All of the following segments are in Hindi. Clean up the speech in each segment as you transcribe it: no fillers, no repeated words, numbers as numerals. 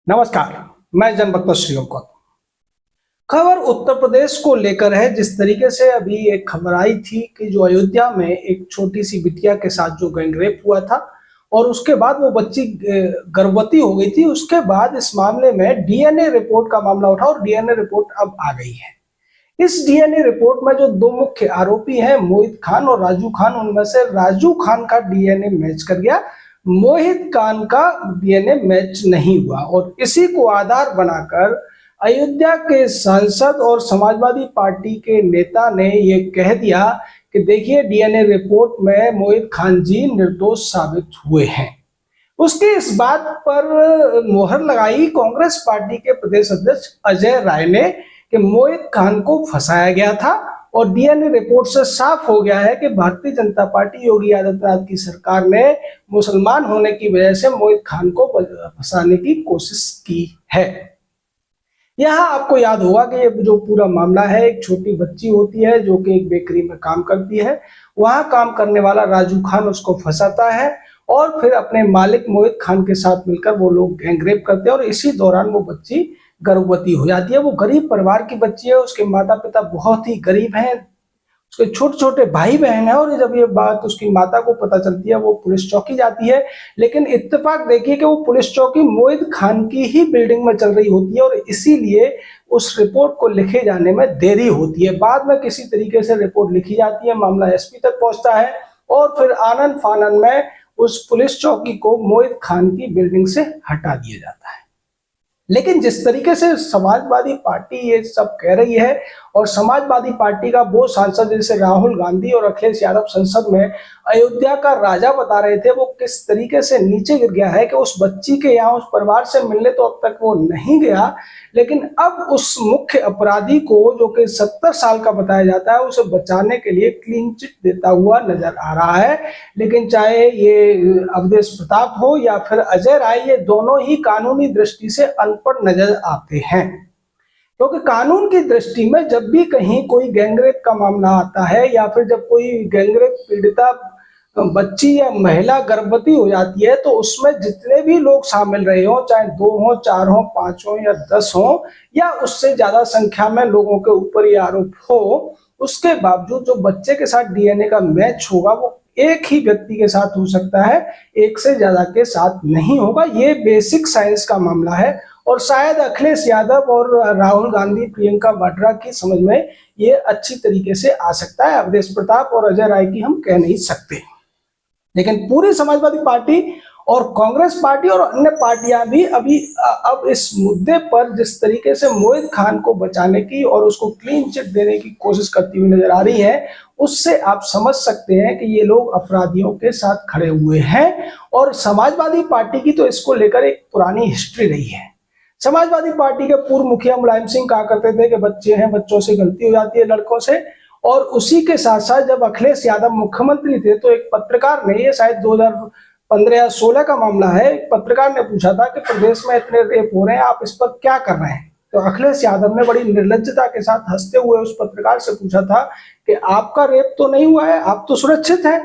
नमस्कार। मैं जनभक्त श्रीओम गौतम। खबर उत्तर प्रदेश को लेकर है। जिस तरीके से अभी एक खबर आई थी कि जो अयोध्या में एक छोटी सी बिटिया के साथ जो गैंगरेप हुआ था और उसके बाद वो बच्ची गर्भवती हो गई थी, उसके बाद इस मामले में डीएनए रिपोर्ट का मामला उठा और डीएनए रिपोर्ट अब आ गई है। इस डीएनए रिपोर्ट में जो दो मुख्य आरोपी हैं, मोहित खान और राजू खान, उनमें से राजू खान का डीएनए मैच कर गया, मोहित खान का डीएनए मैच नहीं हुआ। और इसी को आधार बनाकर अयोध्या के सांसद और समाजवादी पार्टी के नेता ने ये कह दिया कि देखिए, डीएनए रिपोर्ट में मोहित खान जी निर्दोष साबित हुए हैं। उसकी इस बात पर मोहर लगाई कांग्रेस पार्टी के प्रदेश अध्यक्ष अजय राय ने कि मोहित खान को फंसाया गया था और डीएनए रिपोर्ट से साफ हो गया है कि भारतीय जनता पार्टी योगी आदित्यनाथ की सरकार ने मुसलमान होने की वजह से मोहित खान को फंसाने की कोशिश की है। यहाँ आपको याद होगा कि ये जो पूरा मामला है, एक छोटी बच्ची होती है जो कि एक बेकरी में काम करती है। वहां काम करने वाला राजू खान उसको फंसाता है और फिर अपने मालिक मोहित खान के साथ मिलकर वो लोग गैंगरेप करते हैं और इसी दौरान वो बच्ची गर्भवती हो जाती है। वो गरीब परिवार की बच्ची है, उसके माता पिता बहुत ही गरीब हैं, उसके छोटे छोटे भाई बहन है। और जब ये बात उसकी माता को पता चलती है, वो पुलिस चौकी जाती है। लेकिन इत्तेफाक देखिए कि वो पुलिस चौकी मोहित खान की ही बिल्डिंग में चल रही होती है और इसीलिए उस रिपोर्ट को लिखे जाने में देरी होती है। बाद में किसी तरीके से रिपोर्ट लिखी जाती है, मामला एसपी तक पहुंचता है और फिर आनन फानन में उस पुलिस चौकी को मोहित खान की बिल्डिंग से हटा दिया जाता है। लेकिन जिस तरीके से समाजवादी पार्टी ये सब कह रही है और समाजवादी पार्टी का वो सांसद जैसे राहुल गांधी और अखिलेश यादव संसद में अयोध्या का राजा बता रहे थे, वो किस तरीके से नीचे गिर गया है कि उस बच्ची के यहाँ उस परिवार से मिलने तो अब तक वो नहीं गया, लेकिन अब उस मुख्य अपराधी को जो कि 70 साल का बताया जाता है, उसे बचाने के लिए क्लीन चिट देता हुआ नजर आ रहा है। लेकिन चाहे ये अवधेश प्रताप हो या फिर अजय राय, ये दोनों ही कानूनी दृष्टि से अनपढ़ नजर आते हैं। क्योंकि कानून की दृष्टि में जब भी कहीं कोई गैंगरेप का मामला आता है या फिर जब कोई गैंगरेप पीड़िता बच्ची या महिला गर्भवती हो जाती है, तो उसमें जितने भी लोग शामिल रहे हो, चाहे 2 हो, 4 हो, 5 हो या 10 हो या उससे ज्यादा संख्या में लोगों के ऊपर ये आरोप हो, उसके बावजूद जो बच्चे के साथ डीएनए का मैच होगा वो एक ही व्यक्ति के साथ हो सकता है, एक से ज्यादा के साथ नहीं होगा। ये बेसिक साइंस का मामला है और शायद अखिलेश यादव और राहुल गांधी, प्रियंका वाड्रा की समझ में ये अच्छी तरीके से आ सकता है। अवधेश प्रताप और अजय राय की हम कह नहीं सकते। लेकिन पूरी समाजवादी पार्टी और कांग्रेस पार्टी और अन्य पार्टियां भी अब इस मुद्दे पर जिस तरीके से मोहित खान को बचाने की और उसको क्लीन चिट देने की कोशिश करती हुई नजर आ रही है, उससे आप समझ सकते हैं कि ये लोग अपराधियों के साथ खड़े हुए हैं। और समाजवादी पार्टी की तो इसको लेकर एक पुरानी हिस्ट्री रही है। समाजवादी पार्टी के पूर्व मुखिया मुलायम सिंह कहा करते थे कि बच्चे हैं, बच्चों से गलती हो जाती है, लड़कों से। और उसी के साथ साथ जब अखिलेश यादव मुख्यमंत्री थे तो एक पत्रकार ने, ये शायद 2015 या 16 का मामला है, एक पत्रकार ने पूछा था कि प्रदेश में इतने रेप हो रहे हैं, आप इस पर क्या कर रहे हैं। तो अखिलेश यादव ने बड़ी निर्लज्जता के साथ हंसते हुए उस पत्रकार से पूछा था कि आपका रेप तो नहीं हुआ है, आप तो सुरक्षित हैं।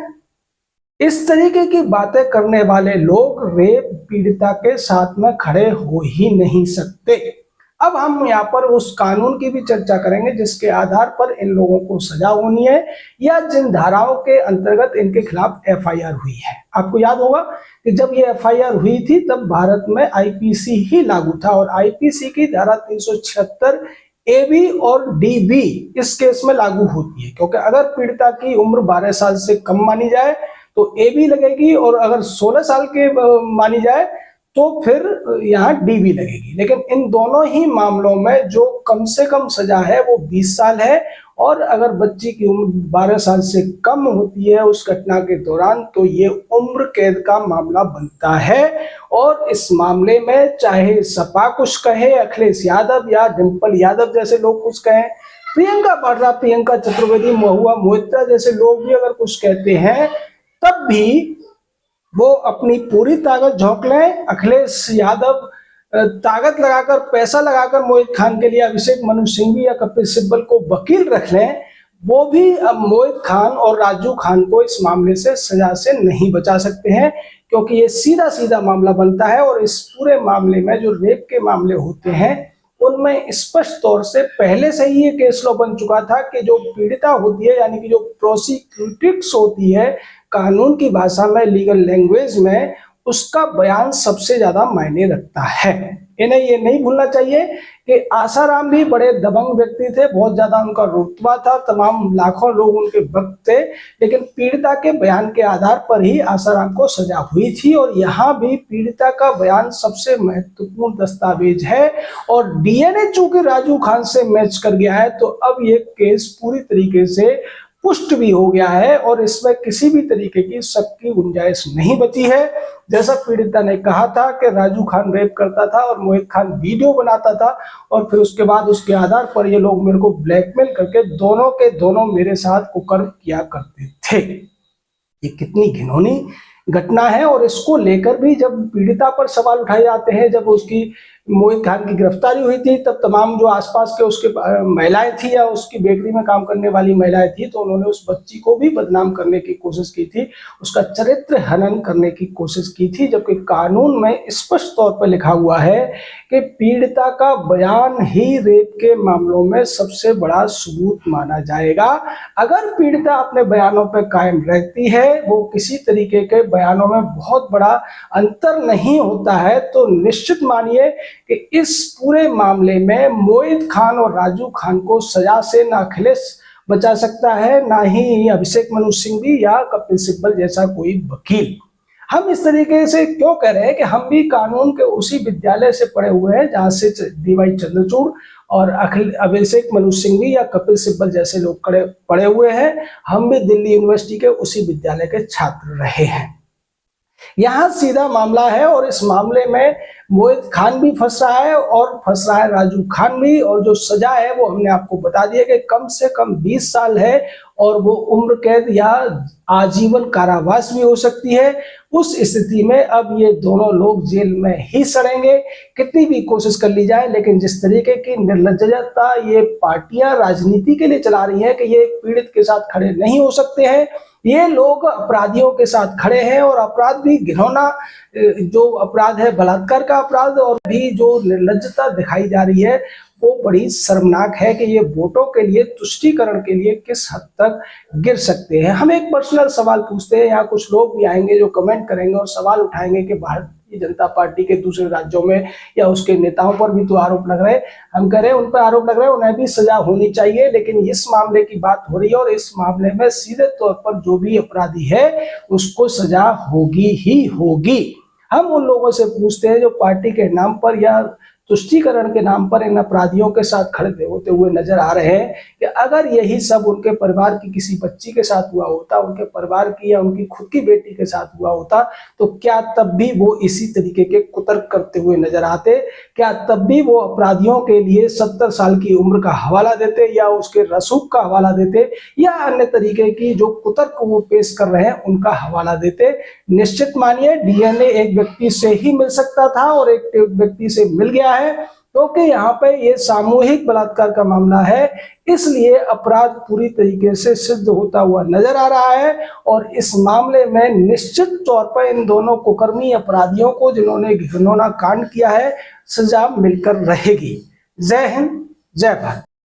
इस तरीके की बातें करने वाले लोग रेप पीड़िता के साथ में खड़े हो ही नहीं सकते। अब हम यहाँ पर उस कानून की भी चर्चा करेंगे जिसके आधार पर इन लोगों को सजा होनी है या जिन धाराओं के अंतर्गत इनके खिलाफ एफआईआर हुई है। आपको याद होगा कि जब ये एफआईआर हुई थी तब भारत में आईपीसी ही लागू था और आईपीसी की धारा 376 एबी और डीबी इस केस में लागू होती है। क्योंकि अगर पीड़िता की उम्र 12 साल से कम मानी जाए तो एबी लगेगी और अगर 16 साल के मानी जाए तो फिर यहाँ डीबी लगेगी। लेकिन इन दोनों ही मामलों में जो कम से कम सजा है वो 20 साल है और अगर बच्ची की उम्र 12 साल से कम होती है उस घटना के दौरान तो ये उम्र कैद का मामला बनता है। और इस मामले में चाहे सपा कुछ कहे, अखिलेश यादव या डिम्पल यादव जैसे लोग कुछ कहें, प्रियंका वाड्रा, प्रियंका चतुर्वेदी, महुआ मोहित्रा जैसे लोग भी अगर कुछ कहते हैं, तब भी वो अपनी पूरी ताकत झोंक लें। अखिलेश यादव ताकत लगाकर, पैसा लगाकर मोहित खान के लिए अभिषेक मनु सिंघवी या कपिल सिब्बल को वकील रख लें, वो भी अब मोहित खान और राजू खान को इस मामले से सजा से नहीं बचा सकते हैं, क्योंकि ये सीधा सीधा मामला बनता है और इस पूरे मामले में जो रेप के मामले होते हैं उनमें स्पष्ट तौर से पहले से ही ये केस लॉ बन चुका था कि जो पीड़िता होती है, यानी कि जो प्रोसिक्यूट्रिक्स होती है कानून की भाषा में, लीगल लैंग्वेज में, उसका बयान सबसे ज्यादा मायने रखता है। इन्हें ये नहीं भूलना चाहिए कि आसाराम भी बड़े दबंग व्यक्ति थे, बहुत ज्यादा उनका रुतबा था, तमाम लाखों लोग उनके भक्त थे, लेकिन पीड़िता के बयान के आधार पर ही आसाराम को सजा हुई थी। और यहाँ भी पीड़िता का बयान सबसे महत्वपूर्ण दस्तावेज है और डीएनए चूंकि राजू खान से मैच कर गया है, तो अब ये केस पूरी तरीके से पुष्ट भी हो गया है और इसमें किसी भी तरीके की शक की गुंजाइश नहीं बची है। जैसा पीड़िता ने कहा था कि राजू खान रेप करता था और मोहित खान वीडियो बनाता था और फिर उसके बाद उसके आधार पर ये लोग मेरे को ब्लैकमेल करके दोनों के दोनों मेरे साथ कुकर्म किया करते थे। ये कितनी घिनौनी घटना है और इसको लेकर भी जब पीड़िता पर सवाल उठाए जाते हैं, जब उसकी मोहित खान की गिरफ्तारी हुई थी तब तमाम जो आसपास के उसके महिलाएं थी या उसकी बेकरी में काम करने वाली महिलाएं थी, तो उन्होंने उस बच्ची को भी बदनाम करने की कोशिश की थी, उसका चरित्र हनन करने की कोशिश की थी, जबकि कानून में स्पष्ट तौर पर लिखा हुआ है कि पीड़िता का बयान ही रेप के मामलों में सबसे बड़ा सबूत माना जाएगा। अगर पीड़िता अपने बयानों पर कायम रहती है, वो किसी तरीके के बयानों में बहुत बड़ा अंतर नहीं होता है, तो निश्चित मानिए कि इस पूरे मामले में मोहित खान और राजू खान को सजा से ना अखिलेश बचा सकता है, ना ही अभिषेक मनु सिंघवी या कपिल सिब्बल जैसा कोई वकील। हम इस तरीके से क्यों कह रहे हैं कि हम भी कानून के उसी विद्यालय से पढ़े हुए हैं जहां से डीवाई चंद्रचूड़ और अभिषेक मनु सिंघवी या कपिल सिब्बल जैसे लोग पढ़े हुए हैं। हम भी दिल्ली यूनिवर्सिटी के उसी विद्यालय के छात्र रहे हैं। यहाँ सीधा मामला है और इस मामले में मोहित खान भी फंस रहा है और फंस रहा है राजू खान भी, और जो सजा है वो हमने आपको बता दिया कि कम से कम 20 साल है और वो उम्र कैद या आजीवन कारावास भी हो सकती है। उस स्थिति में अब ये दोनों लोग जेल में ही सड़ेंगे, कितनी भी कोशिश कर ली जाए। लेकिन जिस तरीके की निर्लज्जता ये पार्टियां राजनीति के लिए चला रही हैं कि ये पीड़ित के साथ खड़े नहीं हो सकते हैं, ये लोग अपराधियों के साथ खड़े हैं और अपराध भी घिनौना जो अपराध है, बलात्कार का अपराध, और भी जो निर्लज्जता दिखाई जा रही है वो बड़ी शर्मनाक है कि ये वोटों के लिए, तुष्टीकरण के लिए किस हद तक गिर सकते हैं। हम एक पर्सनल सवाल पूछते हैं, यहाँ कुछ लोग भी आएंगे जो कमेंट करेंगे और सवाल उठाएंगे कि भारतीय जनता पार्टी के दूसरे राज्यों में या उसके नेताओं पर भी तो आरोप लग रहे हैं। हम कह रहे हैं उन पर आरोप लग रहे हैं, उन्हें भी सजा होनी चाहिए, लेकिन इस मामले की बात हो रही है और इस मामले में सीधे तौर पर जो भी अपराधी है उसको सजा होगी ही होगी। हम उन लोगों से पूछते हैं जो पार्टी के नाम पर या तुष्टीकरण के नाम पर इन अपराधियों के साथ खड़े होते हुए नजर आ रहे हैं कि अगर यही सब उनके परिवार की किसी बच्ची के साथ हुआ होता, उनके परिवार की या उनकी खुद की बेटी के साथ हुआ होता, तो क्या तब भी वो इसी तरीके के कुतर्क करते हुए नजर आते? क्या तब भी वो अपराधियों के लिए 70 साल की उम्र का हवाला देते या उसके रसूख का हवाला देते या अन्य तरीके की जो कुतर्क वो पेश कर रहे हैं उनका हवाला देते? निश्चित मानिए डीएनए एक व्यक्ति से ही मिल सकता था और एक व्यक्ति से मिल गया है, क्योंकि यहाँ पे ये सामूहिक बलात्कार का मामला है, इसलिए अपराध पूरी तरीके से सिद्ध होता हुआ नजर आ रहा है। और इस मामले में निश्चित तौर पर इन दोनों कुकर्मी अपराधियों को जिन्होंने घिनौना कांड किया है, सजा मिलकर रहेगी। जय हिंद, जय भारत।